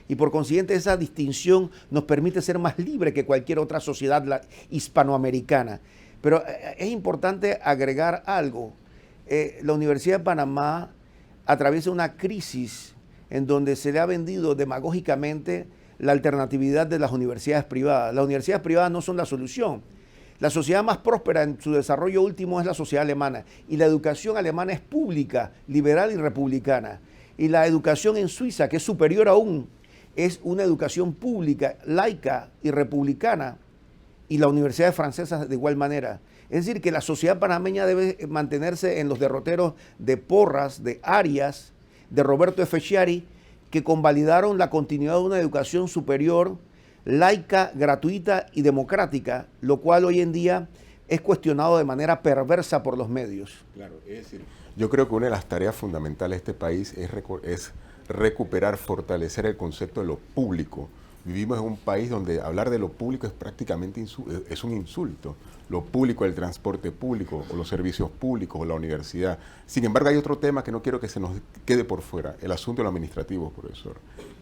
Y por consiguiente esa distinción nos permite ser más libre que cualquier otra sociedad hispanoamericana. Pero es importante agregar algo. La Universidad de Panamá atraviesa una crisis en donde se le ha vendido demagógicamente la alternatividad de las universidades privadas. Las universidades privadas no son la solución. La sociedad más próspera en su desarrollo último es la sociedad alemana, y la educación alemana es pública, liberal y republicana. Y la educación en Suiza, que es superior aún, es una educación pública, laica y republicana, y la Universidad Francesa de igual manera. Es decir, que la sociedad panameña debe mantenerse en los derroteros de Porras, de Arias, de Roberto F. Chiari, que convalidaron la continuidad de una educación superior, laica, gratuita y democrática, lo cual hoy en día es cuestionado de manera perversa por los medios. Claro, es decir, yo creo que una de las tareas fundamentales de este país es recuperar, fortalecer el concepto de lo público. Vivimos en un país donde hablar de lo público es prácticamente es un insulto. Lo público, el transporte público, o los servicios públicos, o la universidad. Sin embargo, hay otro tema que no quiero que se nos quede por fuera, el asunto de lo administrativo, profesor,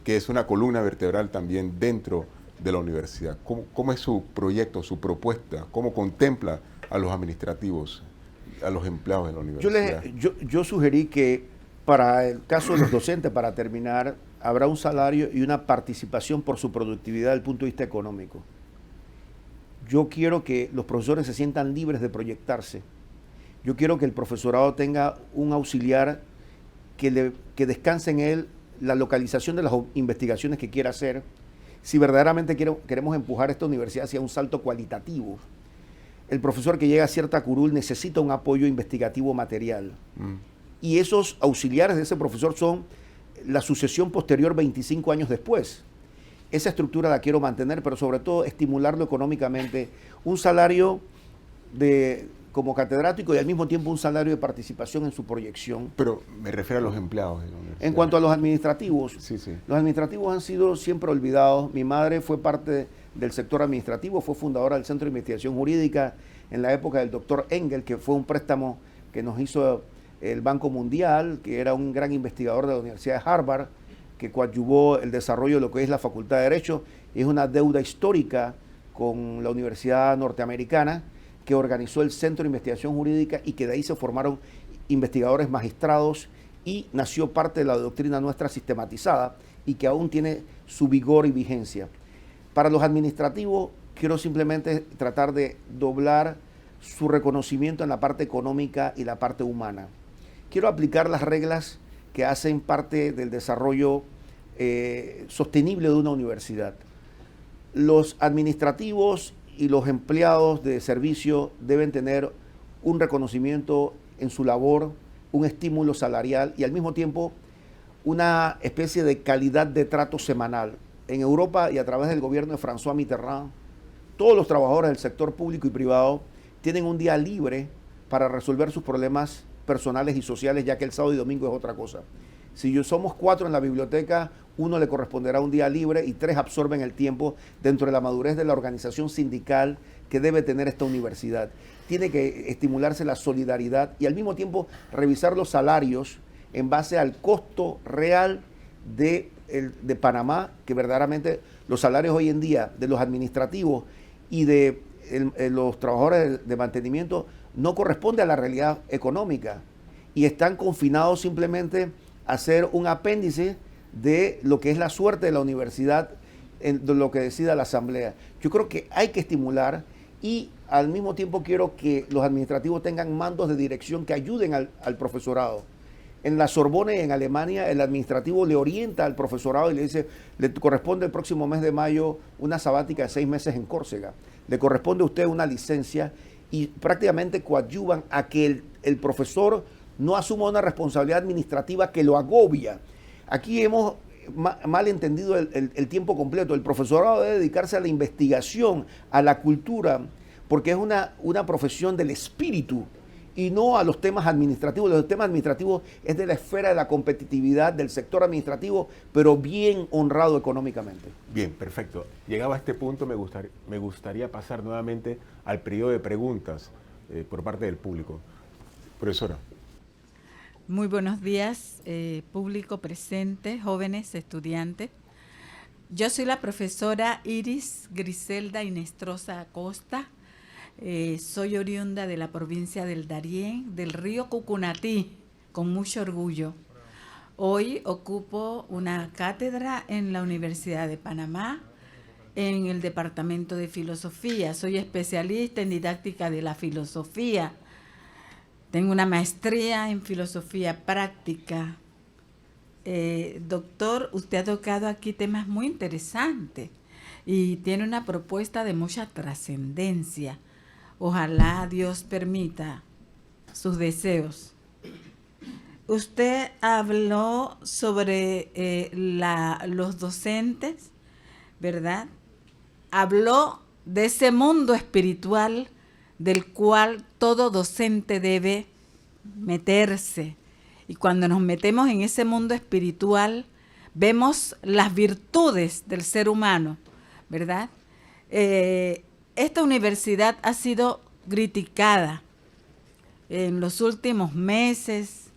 que es una columna vertebral también dentro de la universidad. ¿Cómo es su proyecto, su propuesta? ¿Cómo contempla a los administrativos, a los empleados de la universidad? Yo sugerí que para el caso de los docentes, para terminar, habrá un salario y una participación por su productividad desde el punto de vista económico. Yo quiero que los profesores se sientan libres de proyectarse. Yo quiero que el profesorado tenga un auxiliar que descanse en él la localización de las investigaciones que quiera hacer. Si verdaderamente queremos empujar esta universidad hacia un salto cualitativo, el profesor que llega a cierta curul necesita un apoyo investigativo material. Y esos auxiliares de ese profesor son la sucesión posterior 25 años después. Esa estructura la quiero mantener, pero sobre todo estimularlo económicamente. Un salario como catedrático y al mismo tiempo un salario de participación en su proyección. Pero me refiero a los empleados de la universidad. En cuanto a los administrativos, sí. Los administrativos han sido siempre olvidados. Mi madre fue parte del sector administrativo, fue fundadora del Centro de Investigación Jurídica en la época del doctor Engel, que fue un préstamo que nos hizo el Banco Mundial, que era un gran investigador de la Universidad de Harvard, que coadyuvó el desarrollo de lo que es la Facultad de Derecho. Es una deuda histórica con la Universidad Norteamericana, que organizó el Centro de Investigación Jurídica y que de ahí se formaron investigadores magistrados y nació parte de la doctrina nuestra sistematizada y que aún tiene su vigor y vigencia. Para los administrativos, quiero simplemente tratar de doblar su reconocimiento en la parte económica y la parte humana. Quiero aplicar las reglas que hacen parte del desarrollo sostenible de una universidad. Los administrativos y los empleados de servicio deben tener un reconocimiento en su labor, un estímulo salarial y al mismo tiempo una especie de calidad de trato semanal. En Europa y a través del gobierno de François Mitterrand, todos los trabajadores del sector público y privado tienen un día libre para resolver sus problemas personales y sociales, ya que el sábado y domingo es otra cosa. Si somos 4 en la biblioteca, 1 le corresponderá un día libre y 3 absorben el tiempo dentro de la madurez de la organización sindical que debe tener esta universidad. Tiene que estimularse la solidaridad y al mismo tiempo revisar los salarios en base al costo real de Panamá, que verdaderamente los salarios hoy en día de los administrativos y de los trabajadores de mantenimiento no corresponde a la realidad económica y están confinados simplemente a ser un apéndice de lo que es la suerte de la universidad, de lo que decida la asamblea. Yo creo que hay que estimular y al mismo tiempo quiero que los administrativos tengan mandos de dirección que ayuden al profesorado. En la Sorbona y en Alemania el administrativo le orienta al profesorado y le dice, le corresponde el próximo mes de mayo una sabática de 6 meses en Córcega, le corresponde a usted una licencia y prácticamente coadyuvan a que el profesor no asuma una responsabilidad administrativa que lo agobia. Aquí hemos mal entendido el tiempo completo. El profesorado debe dedicarse a la investigación, a la cultura, porque es una profesión del espíritu y no a los temas administrativos. Los temas administrativos es de la esfera de la competitividad del sector administrativo, pero bien honrado económicamente. Bien, perfecto. Llegado a este punto, me gustaría pasar nuevamente al periodo de preguntas por parte del público. Profesora. Muy buenos días, público presente, jóvenes, estudiantes. Yo soy la profesora Iris Griselda Inestrosa Acosta. Soy oriunda de la provincia del Darién, del río Cucunatí, con mucho orgullo. Hoy ocupo una cátedra en la Universidad de Panamá, en el Departamento de Filosofía. Soy especialista en didáctica de la filosofía. Tengo una maestría en filosofía práctica. Doctor, usted ha tocado aquí temas muy interesantes y tiene una propuesta de mucha trascendencia. Ojalá Dios permita sus deseos. Usted habló sobre los docentes, ¿verdad? Habló de ese mundo espiritual del cual todo docente debe meterse. Y cuando nos metemos en ese mundo espiritual, vemos las virtudes del ser humano, ¿verdad? Esta universidad ha sido criticada en los últimos meses,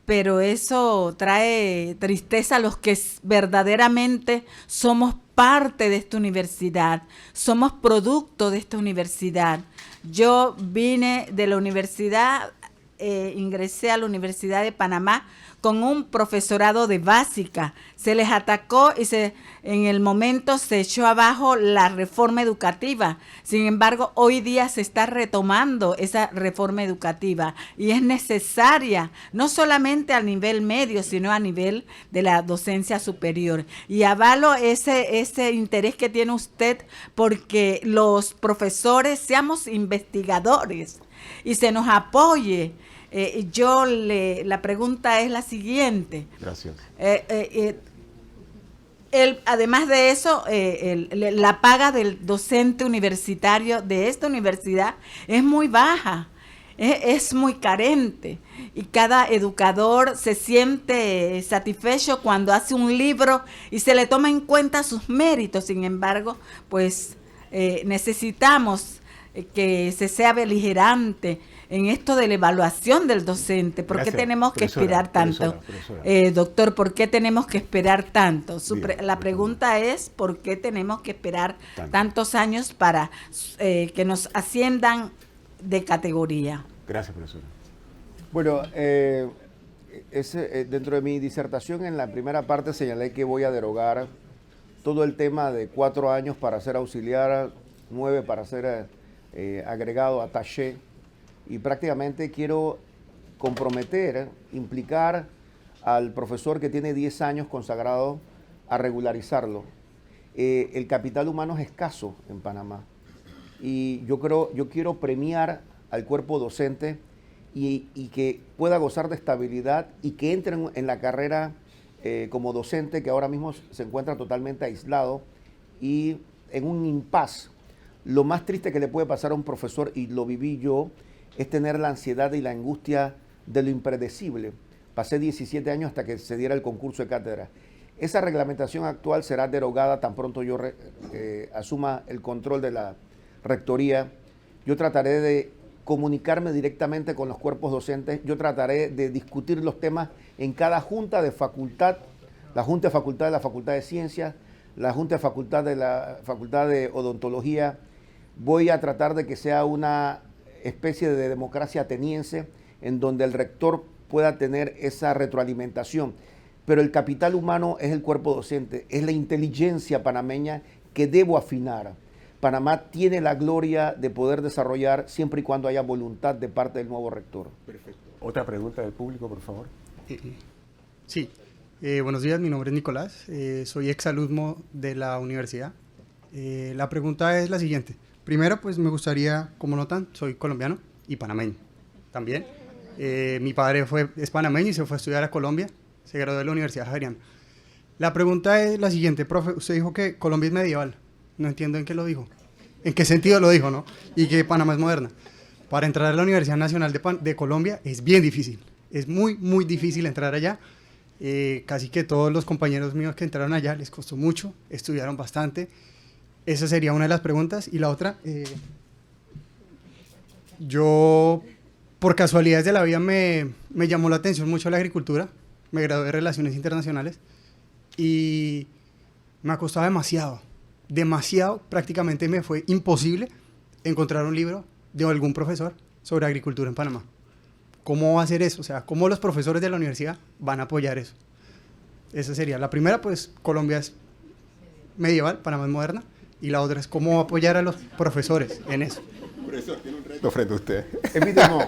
pero eso trae tristeza a los que verdaderamente somos parte de esta universidad, somos producto de esta universidad. Yo vine de la universidad, ingresé a la Universidad de Panamá con un profesorado de básica. Se les atacó y en el momento se echó abajo la reforma educativa. Sin embargo, hoy día se está retomando esa reforma educativa y es necesaria, no solamente a nivel medio, sino a nivel de la docencia superior. Y avalo ese interés que tiene usted porque los profesores seamos investigadores y se nos apoye. La pregunta es la siguiente. Gracias. Además de eso, la paga del docente universitario de esta universidad es muy baja, es muy carente y cada educador se siente satisfecho cuando hace un libro y se le toma en cuenta sus méritos. Sin embargo, pues necesitamos que se sea beligerante en esto de la evaluación del docente. ¿Por qué tenemos que esperar tanto? Doctor, ¿por qué tenemos que esperar tanto? La pregunta es, ¿por qué tenemos que esperar tantos años para que nos asciendan de categoría? Gracias, profesora. Bueno, dentro de mi disertación en la primera parte señalé que voy a derogar todo el tema de 4 años para ser auxiliar, 9 para ser agregado attaché, y prácticamente quiero comprometer, implicar al profesor que tiene 10 años consagrado a regularizarlo. El capital humano es escaso en Panamá y yo quiero premiar al cuerpo docente y que pueda gozar de estabilidad y que entren en la carrera como docente, que ahora mismo se encuentra totalmente aislado y en un impasse. Lo más triste que le puede pasar a un profesor, y lo viví yo, es tener la ansiedad y la angustia de lo impredecible. Pasé 17 años hasta que se diera el concurso de cátedra. Esa reglamentación actual será derogada tan pronto yo asuma el control de la rectoría. Yo trataré de comunicarme directamente con los cuerpos docentes. Yo trataré de discutir los temas en cada junta de facultad, la junta de facultad de la Facultad de Ciencias, la junta de facultad de la Facultad de Odontología, Voy a tratar de que sea una especie de democracia ateniense en donde el rector pueda tener esa retroalimentación. Pero el capital humano es el cuerpo docente, es la inteligencia panameña que debo afinar. Panamá tiene la gloria de poder desarrollar siempre y cuando haya voluntad de parte del nuevo rector. Perfecto. Otra pregunta del público, por favor. Sí, buenos días, mi nombre es Nicolás, soy exalumno de la universidad. La pregunta es la siguiente. Primero, pues me gustaría, como notan, soy colombiano y panameño también. Mi padre es panameño y se fue a estudiar a Colombia, se graduó de la Universidad Javeriana. La pregunta es la siguiente, profe, usted dijo que Colombia es medieval, no entiendo en qué lo dijo, en qué sentido lo dijo, ¿no? Y que Panamá es moderna. Para entrar a la Universidad Nacional de Colombia es bien difícil, es muy difícil entrar allá. Casi que todos los compañeros míos que entraron allá les costó mucho, estudiaron bastante. Esa sería una de las preguntas. Y la otra, yo por casualidades de la vida me llamó la atención mucho la agricultura, me gradué de Relaciones Internacionales y me costaba demasiado, prácticamente me fue imposible encontrar un libro de algún profesor sobre agricultura en Panamá. ¿Cómo va a ser eso? O sea, ¿cómo los profesores de la universidad van a apoyar eso? Esa sería la primera, pues Colombia es medieval, Panamá es moderna, y la otra es cómo apoyar a los profesores en eso. Profesor, tiene un reto frente a usted. Evítemo.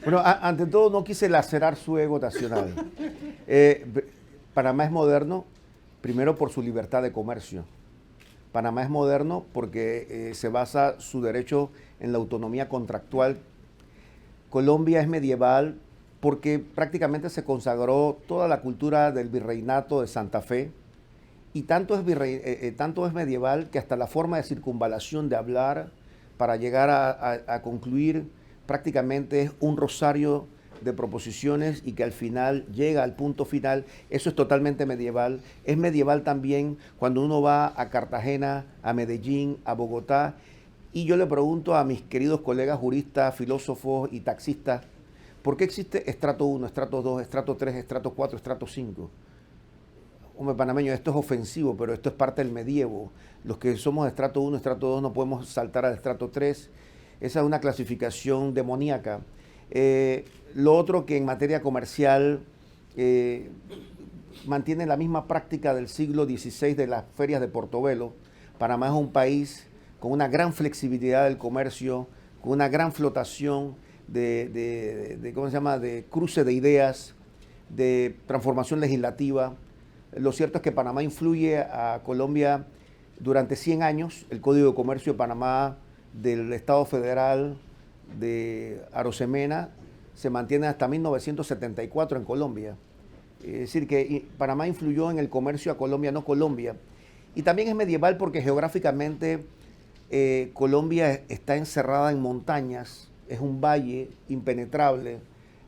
Bueno, ante todo no quise lacerar su ego nacional. Panamá es moderno, primero por su libertad de comercio. Panamá es moderno porque se basa su derecho en la autonomía contractual. Colombia es medieval porque prácticamente se consagró toda la cultura del virreinato de Santa Fe y tanto es medieval que hasta la forma de circunvalación de hablar para llegar a concluir prácticamente es un rosario de proposiciones y que al final llega al punto final. Eso es totalmente medieval. Es medieval también cuando uno va a Cartagena, a Medellín, a Bogotá. Y yo le pregunto a mis queridos colegas juristas, filósofos y taxistas, ¿por qué existe estrato 1, estrato 2, estrato 3, estrato 4, estrato 5? Hombre, panameño, esto es ofensivo, pero esto es parte del medievo. Los que somos de estrato 1, estrato 2 no podemos saltar al estrato 3. Esa es una clasificación demoníaca. Lo otro que en materia comercial mantiene la misma práctica del siglo XVI de las ferias de Portobelo. Panamá es un país con una gran flexibilidad del comercio, con una gran flotación de cruce de ideas, de transformación legislativa. Lo cierto es que Panamá influye a Colombia durante 100 años. El Código de Comercio de Panamá del Estado Federal de Arosemena se mantiene hasta 1974 en Colombia. Es decir, que Panamá influyó en el comercio a Colombia, no Colombia. Y también es medieval porque geográficamente Colombia está encerrada en montañas, es un valle impenetrable,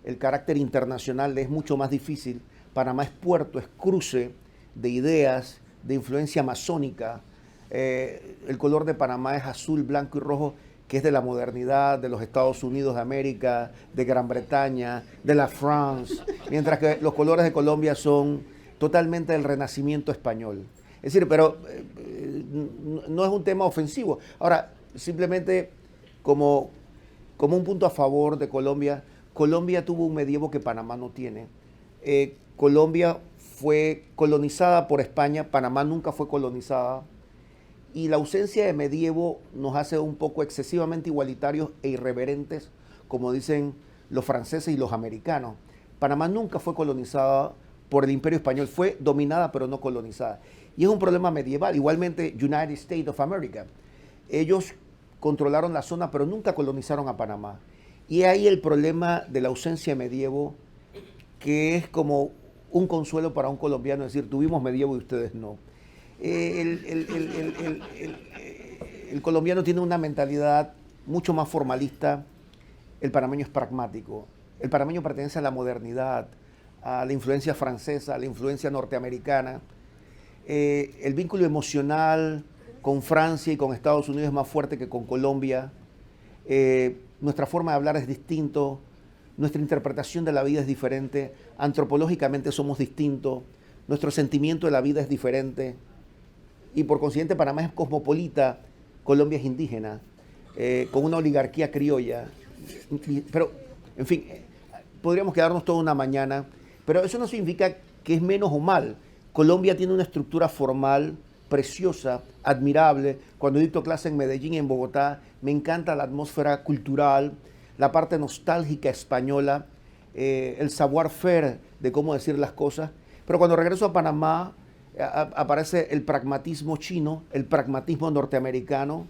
el carácter internacional es mucho más difícil. Panamá es puerto, es cruce de ideas, de influencia masónica. El color de Panamá es azul, blanco y rojo, que es de la modernidad, de los Estados Unidos de América, de Gran Bretaña, de la France, mientras que los colores de Colombia son totalmente del Renacimiento español. Es decir, pero no es un tema ofensivo. Ahora, simplemente como un punto a favor de Colombia, Colombia tuvo un medievo que Panamá no tiene. Colombia fue colonizada por España, Panamá nunca fue colonizada, y la ausencia de medievo nos hace un poco excesivamente igualitarios e irreverentes, como dicen los franceses y los americanos. Panamá nunca fue colonizada por el Imperio Español, fue dominada pero no colonizada. Y es un problema medieval. Igualmente, United States of America. Ellos controlaron la zona pero nunca colonizaron a Panamá. Y ahí el problema de la ausencia de medievo, que es como un consuelo para un colombiano, es decir, tuvimos medievo y ustedes no. El colombiano tiene una mentalidad mucho más formalista, el panameño es pragmático. El panameño pertenece a la modernidad, a la influencia francesa, a la influencia norteamericana. El vínculo emocional con Francia y con Estados Unidos es más fuerte que con Colombia. Nuestra forma de hablar es distinto, nuestra interpretación de la vida es diferente, antropológicamente somos distintos, nuestro sentimiento de la vida es diferente y por consiguiente Panamá es cosmopolita Colombia es indígena, con una oligarquía criolla, pero, en fin, podríamos quedarnos toda una mañana, pero eso no significa que es menos o mal. Colombia tiene una estructura formal preciosa, admirable. Cuando dicto clase en Medellín y en Bogotá, me encanta la atmósfera cultural, la parte nostálgica española, el savoir-faire de cómo decir las cosas. Pero cuando regreso a Panamá, aparece el pragmatismo chino, el pragmatismo norteamericano,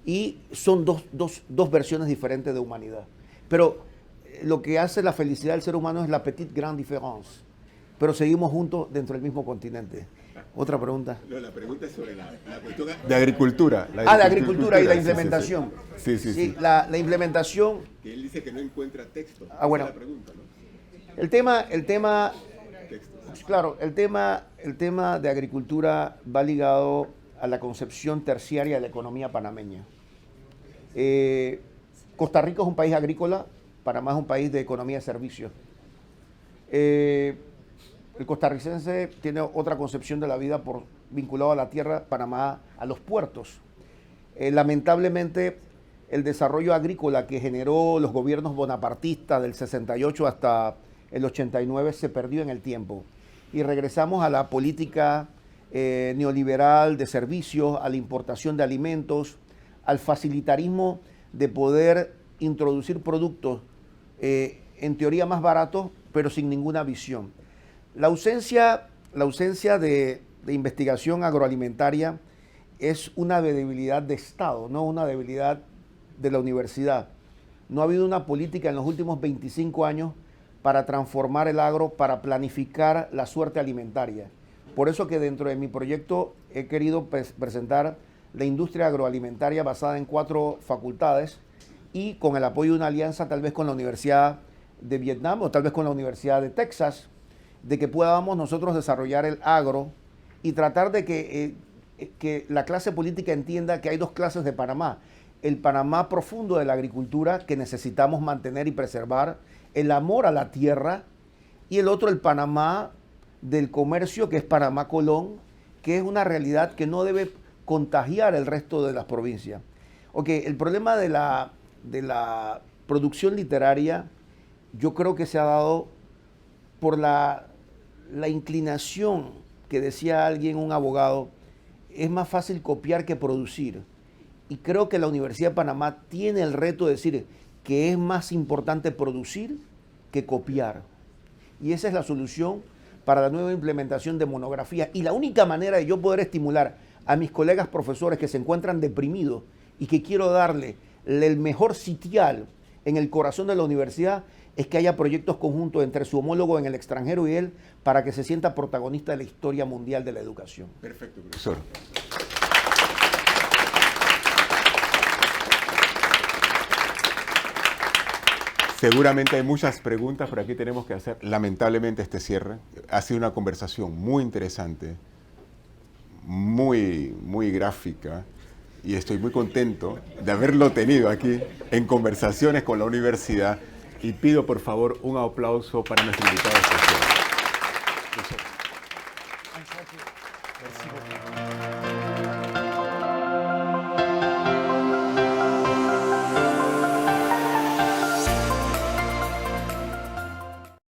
y son dos versiones diferentes de humanidad. Pero lo que hace la felicidad del ser humano es la petite grande différence. Pero seguimos juntos dentro del mismo continente. Otra pregunta. No, la pregunta es sobre la cuestión de agricultura. De agricultura y la implementación. Sí. La implementación. Que él dice que no encuentra texto. Bueno. Esa es la pregunta, ¿no? El tema, claro, el tema de agricultura va ligado a la concepción terciaria de la economía panameña. Costa Rica es un país agrícola, Panamá es un país de economía de servicios. El costarricense tiene otra concepción de la vida vinculado a la tierra, Panamá a los puertos. Lamentablemente, el desarrollo agrícola que generó los gobiernos bonapartistas del 68 hasta el 89 se perdió en el tiempo. Y regresamos a la política neoliberal de servicios, a la importación de alimentos, al facilitarismo de poder introducir productos en teoría más baratos, pero sin ninguna visión. La ausencia de investigación agroalimentaria es una debilidad de Estado, no una debilidad de la universidad. No ha habido una política en los últimos 25 años para transformar el agro, para planificar la suerte alimentaria. Por eso que dentro de mi proyecto he querido presentar la industria agroalimentaria basada en 4 facultades y con el apoyo de una alianza tal vez con la Universidad de Vietnam o tal vez con la Universidad de Texas, de que podamos nosotros desarrollar el agro y tratar de que la clase política entienda que hay 2 clases de Panamá. El Panamá profundo de la agricultura que necesitamos mantener y preservar, el amor a la tierra, y el otro, el Panamá del comercio, que es Panamá Colón, que es una realidad que no debe contagiar el resto de las provincias. El problema de la producción literaria yo creo que se ha dado por la inclinación que decía alguien, un abogado, es más fácil copiar que producir. Y creo que la Universidad de Panamá tiene el reto de decir que es más importante producir que copiar. Y esa es la solución para la nueva implementación de monografía. Y la única manera de yo poder estimular a mis colegas profesores que se encuentran deprimidos y que quiero darle el mejor sitial en el corazón de la universidad es que haya proyectos conjuntos entre su homólogo en el extranjero y él para que se sienta protagonista de la historia mundial de la educación. Perfecto, profesor. Seguramente hay muchas preguntas, pero aquí tenemos que hacer lamentablemente este cierre. Ha sido una conversación muy interesante, muy gráfica, y estoy muy contento de haberlo tenido aquí en Conversaciones con la Universidad. Y pido por favor un aplauso para nuestro invitado especial.